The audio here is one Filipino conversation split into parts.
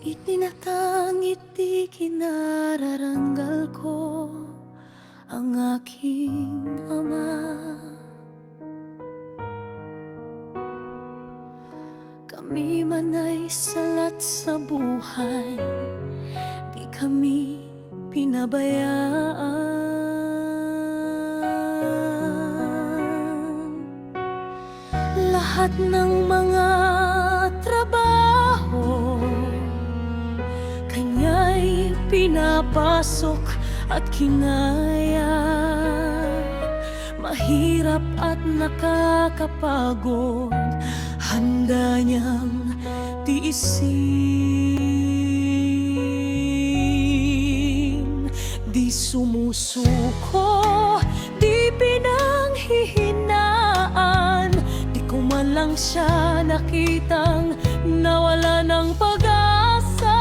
Itinatangit di kinararanggal ko ang aking ama. Kami man ay salat sa buhay, di kami pinabayaan. Lahat ng mga trabaho kanya'y pinapasok at kinaya. Mahirap at nakakapagod, handa niyang tiisin. Di sumusuko, di pinanghihinaan, di ko man lang siya nakitang nawala ng pag-asa.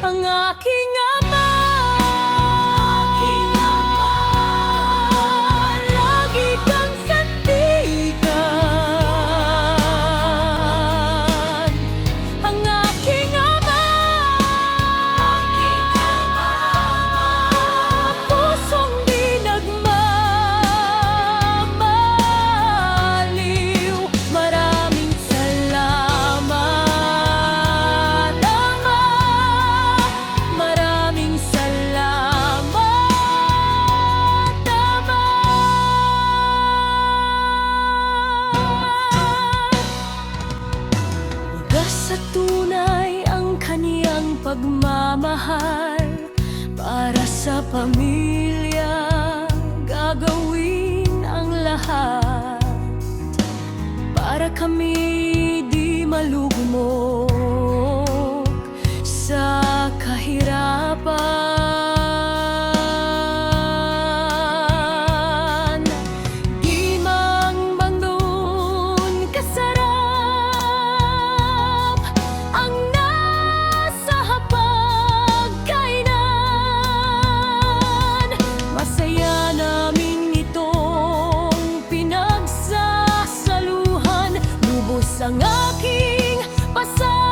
Ang aking ama, lagi kang sandigan. Ang aking ama, pusong di nagmamaliw. Maraming salamat, Ama. Maraming salamat, Ama. Wagas sa tunay ang kaniyang pagmamahal, para sa pamilya gagawin ang lahat, para kami di malugmok sa kahirapan. Di man bandun kasarap ang nasa hapagkainan, masaya namin itong pinagsasaluhan. Lubos ang aking pasasalamat